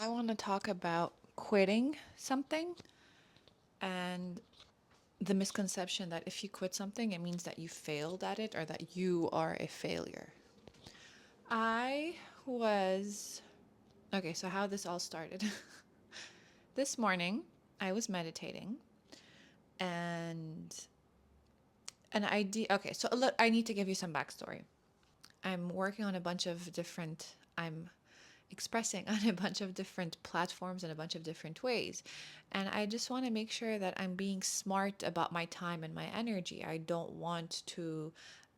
I want to talk about quitting something and the misconception that if you quit something, it means that you failed at it or that you are a failure. I was okay, so how this all started. This morning, I was meditating and an idea. Okay, so look, I need to give you some backstory. I'm working on a bunch of different, I'm expressing on a bunch of different platforms in a bunch of different ways. And I just want to make sure that I'm being smart about my time and my energy. I don't want to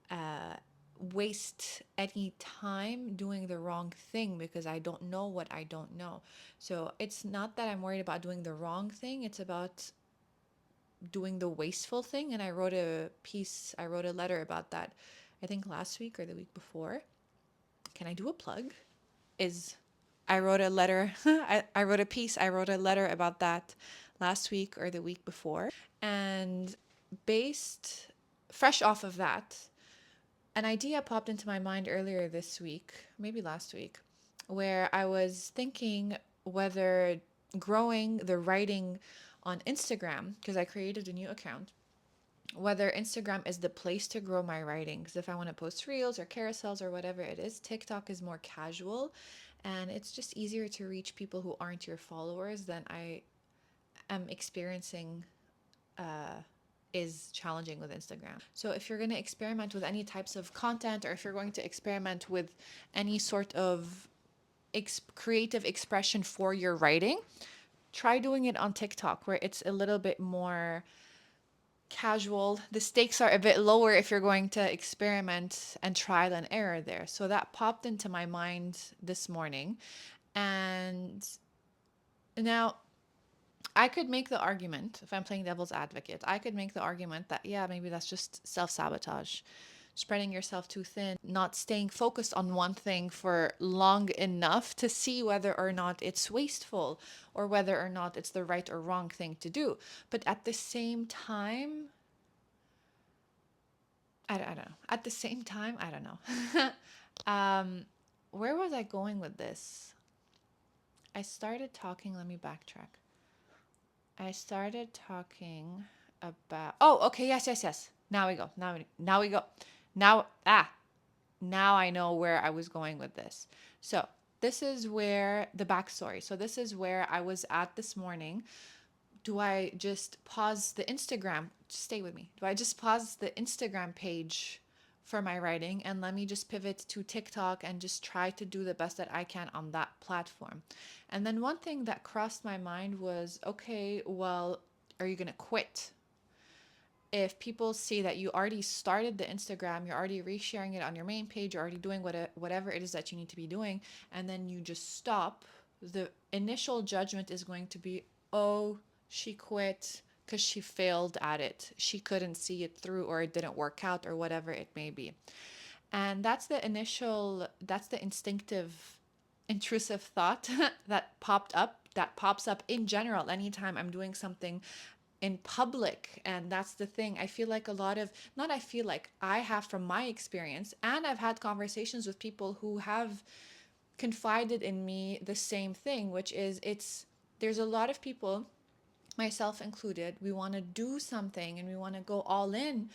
uh, waste any time doing the wrong thing because I don't know what I don't know. So it's not that I'm worried about doing the wrong thing, it's about doing the wasteful thing. And I wrote a letter about that, I think last week or the week before. Can I do a plug? Is I wrote a letter, I wrote a piece, I wrote a letter about that last week or the week before. And based, fresh off of that, an idea popped into my mind earlier this week, maybe last week, where I was thinking whether growing the writing on Instagram, because I created a new account, whether Instagram is the place to grow my writing. Because if I want to post reels or carousels or whatever it is, TikTok is more casual and it's just easier to reach people who aren't your followers than I am experiencing is challenging with Instagram. So if you're going to experiment with any types of content or if you're going to experiment with any sort of creative expression for your writing, try doing it on TikTok where it's a little bit more casual. The stakes are a bit lower if you're going to experiment and trial and error there. So that popped into my mind this morning. And now I could make the argument, if I'm playing devil's advocate, I could make the argument that, yeah, maybe that's just self sabotage, spreading yourself too thin, not staying focused on one thing for long enough to see whether or not it's wasteful or whether or not it's the right or wrong thing to do. But at the same time, I don't know. At the same time, I don't know. Where was I going with this? I started talking, let me backtrack. I started talking about, oh, okay, yes, yes, yes. Now we go. Now we go. Now, now I know where I was going with this. So, this is where the backstory. So, this is where I was at this morning. Do I just pause the Instagram? Stay with me. Do I just pause the Instagram page for my writing and let me just pivot to TikTok and just try to do the best that I can on that platform? And then one thing that crossed my mind was, okay, well, are you going to quit? If people see that you already started the Instagram, you're already resharing it on your main page, you're already doing whatever it is that you need to be doing, and then you just stop, the initial judgment is going to be, oh, she quit because she failed at it. She couldn't see it through, or it didn't work out, or whatever it may be. And that's the instinctive, intrusive thought that pops up in general anytime I'm doing something in public. And that's the thing, I feel like a lot of, not I feel like, I have from my experience, and I've had conversations with people who have confided in me the same thing, which is there's a lot of people, myself included, we want to do something and we want to go all in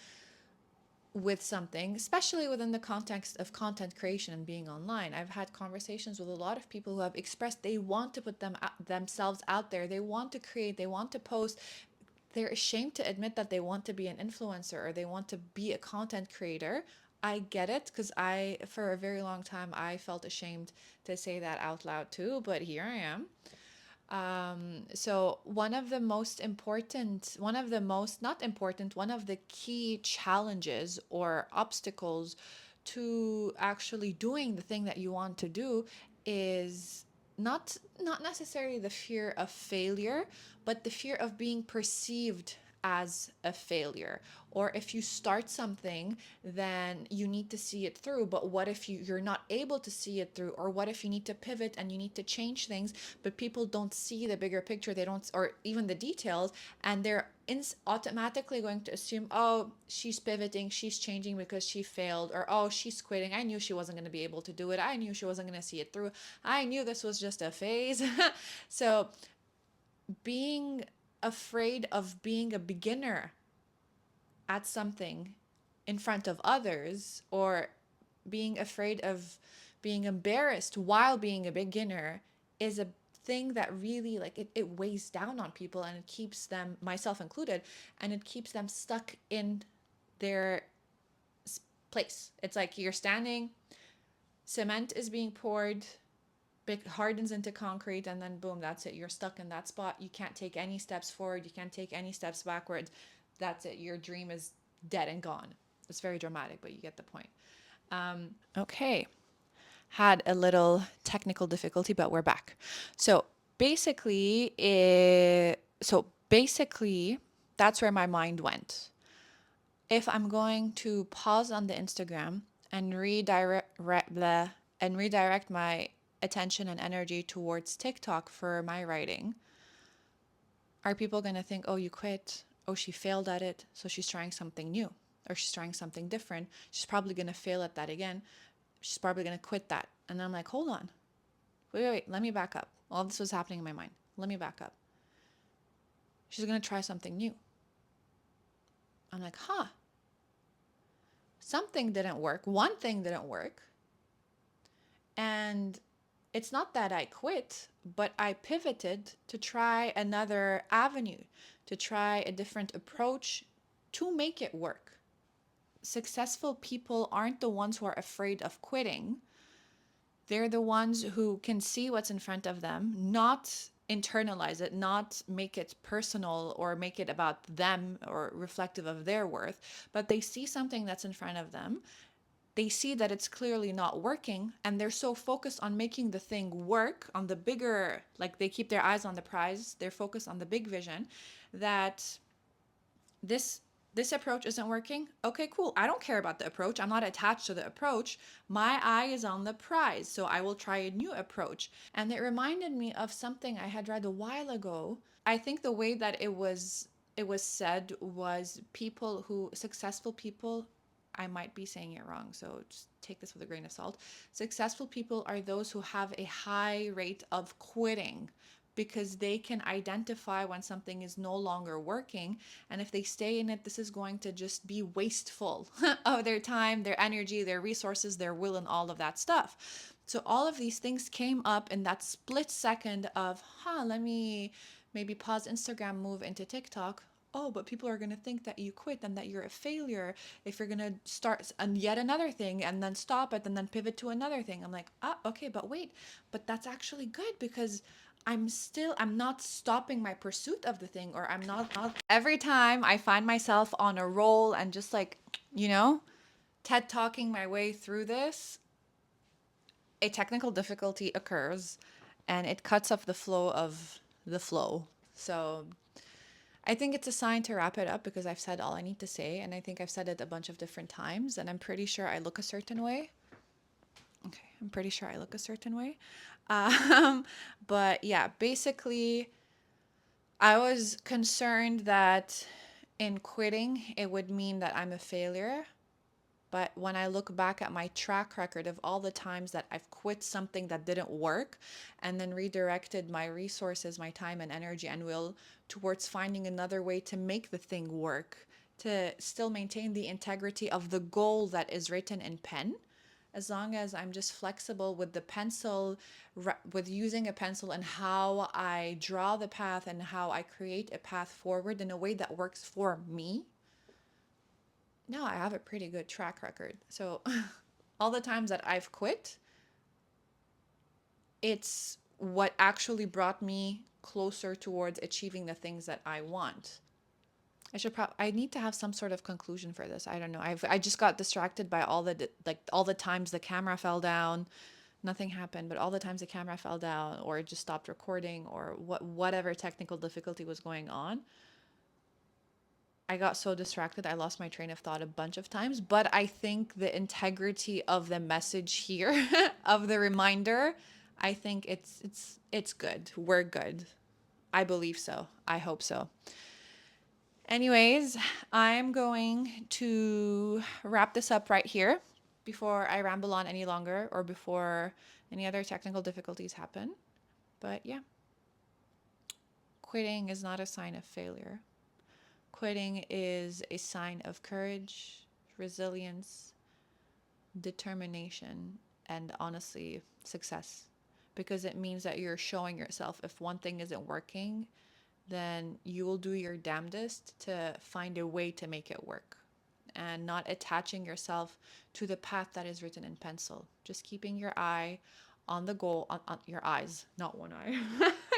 with something, especially within the context of content creation and being online. I've had conversations with a lot of people who have expressed they want to put themselves out there. They want to create, they want to post. They're ashamed to admit that they want to be an influencer or they want to be a content creator. I get it, because for a very long time, I felt ashamed to say that out loud too, but here I am. So one of the key challenges or obstacles to actually doing the thing that you want to do is not necessarily the fear of failure, but the fear of being perceived as a failure. Or if you start something, then you need to see it through. But what if you're not able to see it through? Or what if you need to pivot and you need to change things, but people don't see the bigger picture, they don't, or even the details, and they're automatically going to assume, oh, she's pivoting, she's changing because she failed, or oh, she's quitting. I knew she wasn't going to be able to do it. I knew she wasn't going to see it through. I knew this was just a phase. So being afraid of being a beginner at something in front of others, or being afraid of being embarrassed while being a beginner, is a thing that really, like, it weighs down on people, and it keeps them, myself included, and it keeps them stuck in their place. It's like you're standing, cement is being poured, hardens into concrete, and then boom, that's it. You're stuck in that spot. You can't take any steps forward. You can't take any steps backwards. That's it. Your dream is dead and gone. It's very dramatic, but you get the point. Okay. Had a little technical difficulty, but we're back. So basically, that's where my mind went. If I'm going to pause on the Instagram and redirect my attention and energy towards TikTok for my writing, are people going to think, oh, you quit? Oh, she failed at it, so she's trying something new, or she's trying something different. She's probably going to fail at that again. She's probably going to quit that. And I'm like, hold on. Wait, let me back up. All this was happening in my mind. Let me back up. She's going to try something new. I'm like, something didn't work. One thing didn't work. And it's not that I quit, but I pivoted to try another avenue, to try a different approach to make it work. Successful people aren't the ones who are afraid of quitting. They're the ones who can see what's in front of them, not internalize it, not make it personal or make it about them or reflective of their worth, but they see something that's in front of them. They see that it's clearly not working, and they're so focused on making the thing work on the bigger, like they keep their eyes on the prize, they're focused on the big vision, that this approach isn't working. Okay, cool. I don't care about the approach. I'm not attached to the approach. My eye is on the prize, so I will try a new approach. And it reminded me of something I had read a while ago. I think the way that it was said was, successful people, I might be saying it wrong, so just take this with a grain of salt. Successful people are those who have a high rate of quitting, because they can identify when something is no longer working. And if they stay in it, this is going to just be wasteful of their time, their energy, their resources, their will, and all of that stuff. So all of these things came up in that split second of, let me maybe pause Instagram, move into TikTok. Oh, but people are going to think that you quit and that you're a failure if you're going to start yet another thing and then stop it and then pivot to another thing. I'm like, okay, but wait, but that's actually good, because I'm not stopping my pursuit of the thing, or I'm not. Every time I find myself on a roll and just like, TED talking my way through this, a technical difficulty occurs and it cuts off the flow of the flow. So I think it's a sign to wrap it up, because I've said all I need to say, and I think I've said it a bunch of different times, and I'm pretty sure I look a certain way. Okay, I'm pretty sure I look a certain way. But yeah, basically, I was concerned that in quitting, it would mean that I'm a failure. But when I look back at my track record of all the times that I've quit something that didn't work, and then redirected my resources, my time and energy and will towards finding another way to make the thing work, to still maintain the integrity of the goal that is written in pen, as long as I'm just flexible with the pencil, with using a pencil, and how I draw the path and how I create a path forward in a way that works for me, no, I have a pretty good track record. So all the times that I've quit, it's what actually brought me closer towards achieving the things that I want. I need to have some sort of conclusion for this. I don't know. I just got distracted by all the times the camera fell down. Nothing happened, but all the times the camera fell down, or it just stopped recording, or whatever technical difficulty was going on. I got so distracted, I lost my train of thought a bunch of times. But I think the integrity of the message here, of the reminder, I think it's good. We're good. I believe so. I hope so. Anyways, I'm going to wrap this up right here before I ramble on any longer or before any other technical difficulties happen. But yeah, quitting is not a sign of failure. Quitting is a sign of courage, resilience, determination, and honestly, success. Because it means that you're showing yourself if one thing isn't working, then you will do your damnedest to find a way to make it work and not attaching yourself to the path that is written in pencil. Just keeping your eye on the goal, on your eyes, not one eye,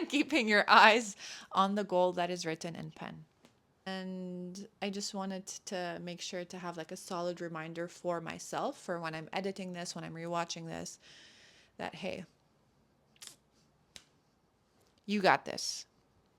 keeping your eyes on the goal that is written in pen. And I just wanted to make sure to have like a solid reminder for myself for when I'm editing this, when I'm rewatching this, that hey, you got this.